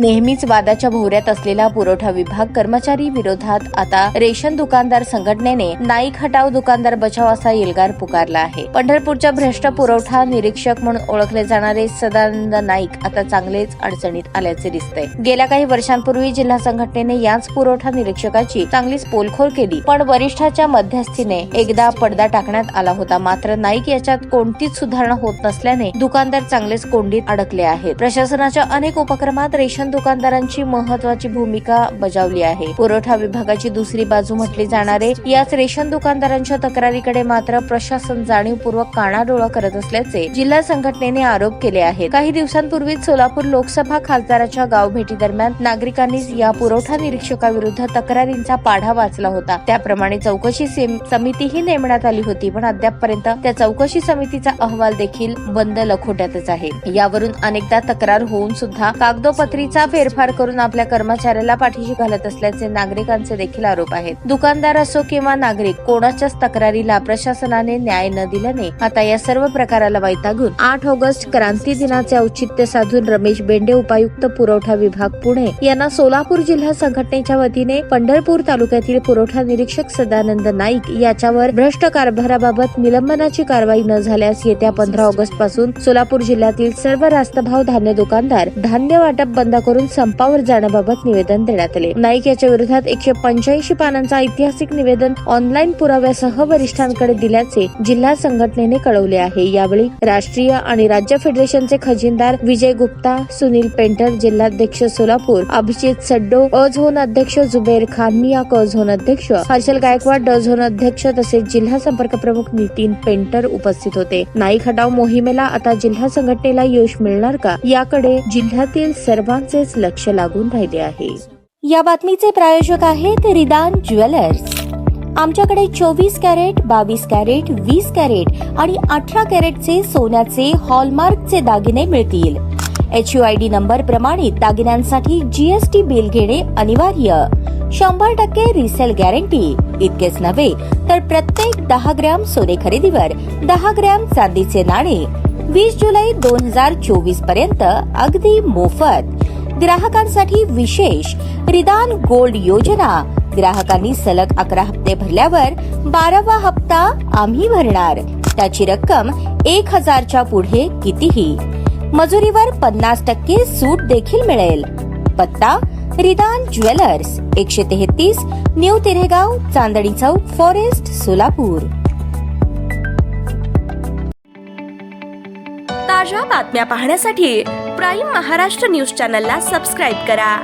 नेहमीच वादाच्या भोवऱ्यात असलेला पुरवठा विभाग कर्मचारी विरोधात आता रेशन दुकानदार संघटनेने नाईक हटाव दुकानदार बचाव असा एल्गार पुकारला आहे। पंढरपूरच्या भ्रष्ट पुरवठा निरीक्षक म्हणून ओळखले जाणारे सदानंद नाईक आता चांगलेच अडचणीत आल्याचे दिसते। गेल्या काही वर्षांपूर्वी जिल्हा संघटनेने याच पुरवठा निरीक्षकाची चांगलीच पोलखोल केली, पण वरिष्ठाच्या मध्यस्थीने एकदा पडदा टाकण्यात आला होता। मात्र नाईक याच्यात कोणतीच सुधारणा होत नसल्याने दुकानदार चांगलेच कोंडीत अडकले आहेत। प्रशासनाच्या अनेक उपक्रमात रेशन दुकानदारांची महत्वाची भूमिका बजावली आहे। पुरवठा विभागाची दुसरी बाजू म्हटली जाणारे याच रेशन दुकानदारांच्या तक्रारीकडे मात्र प्रशासन जाणीवपूर्वक कानाडोळा करत असल्याचे जिल्हा संघटनेने आरोप केले आहेत। काही दिवसांपूर्वी सोलापूर लोकसभा खासदाराच्या गावभेटी दरम्यान नागरिकांनी या पुरवठा निरीक्षकाविरुद्ध तक्रारींचा पाढा वाचला होता। त्याप्रमाणे चौकशी समितीही नेमण्यात आली होती, पण अद्यापपर्यंत त्या चौकशी समितीचा अहवाल देखील बंद लखोट्यातच आहे। यावरून अनेकदा तक्रार होऊन सुद्धा कागदोपत्रीचा फेरफार करून आपल्या कर्मचाऱ्याला पाठीशी घालत असल्याचे नागरिकांचे देखील आरोप आहेत। दुकानदार असो किंवा नागरिक, कोणाच्याच तक्रारीला प्रशासनाने न्याय न दिल्याने आता या सर्व प्रकाराला वैतागून 8 ऑगस्ट क्रांती दिनाचे औचित्य साधून रमेश बेंडे, उपायुक्त पुरवठा विभाग पुणे यांना सोलापूर जिल्हा संघटनेच्या वतीने पंढरपूर तालुक्यातील पुरवठा निरीक्षक सदानंद नाईक याच्यावर भ्रष्ट कारभाराबाबत निलंबनाची कारवाई न झाल्यास येत्या 15 ऑगस्ट पासून सोलापूर जिल्ह्यातील सर्व रास्तभाव धान्य दुकानदार धान्य वाटप बंद करून संपावर जाण्याबाबत निवेदन देण्यात आले। नाईक याच्या विरोधात 185 पानांचा ऐतिहासिक निवेदन ऑनलाईन पुराव्यासह वरिष्ठांकडे दिल्याचे जिल्हा संघटनेने कळवले आहे। यावेळी राष्ट्रीय आणि राज्य फेडरेशनचे खजिनदार विजय गुप्ता, सुनील पेंटर, जिल्हाध्यक्ष सोलापूर अभिजित सड्डो, अ झोन अध्यक्ष जुबेर खान मिया, क झोन अध्यक्ष हर्षल गायकवाड, ड झोन अध्यक्ष तसेच जिल्हा संपर्क प्रमुख नितीन पेंटर उपस्थित होते। नाईक हटाव मोहिमेला आता जिल्हा संघटनेला यश मिळणार का, याकडे जिल्ह्यातील सर्वांचेच लक्ष लागून राहिले आहे। या बातमीचे प्रायोजक आहेत रिदान ज्वेलर्स। आमच्याकडे 24 कॅरेट, 22 कॅरेट, 20 कॅरेट आणि 18 कॅरेटचे सोन्याचे हॉलमार्कचे दागिने मिळतील। HUID नंबर प्रमाणित दागिन्यांसाठी GST बिल घेणे अनिवार्य। 100% रिसेल गॅरंटी। इतकेच नव्हे तर प्रत्येक 10 ग्रॅम सोने खरेदीवर 10 ग्रॅम चांदीचे नाणे 20 जुलै 2024 पर्यंत अगदी मोफत। ग्राहकांसाठी विशेष रिदान गोल्ड योजना। ग्राहकांनी सलग 11 हप्ते भरल्यावर 12वा हप्ता आम्ही भरणार। त्याची रक्कम 1000च्या पुढे कितीही। मजुरीवर 50% सूट देखील मिळेल। पत्ता रिदान jewellers, 133 new तिरेगाव, Chandni Chowk, forest, Solapur. ताज्या बातम्या पाहण्यासाठी प्राईम महाराष्ट्र न्यूज चॅनलला सबस्क्राईब करा।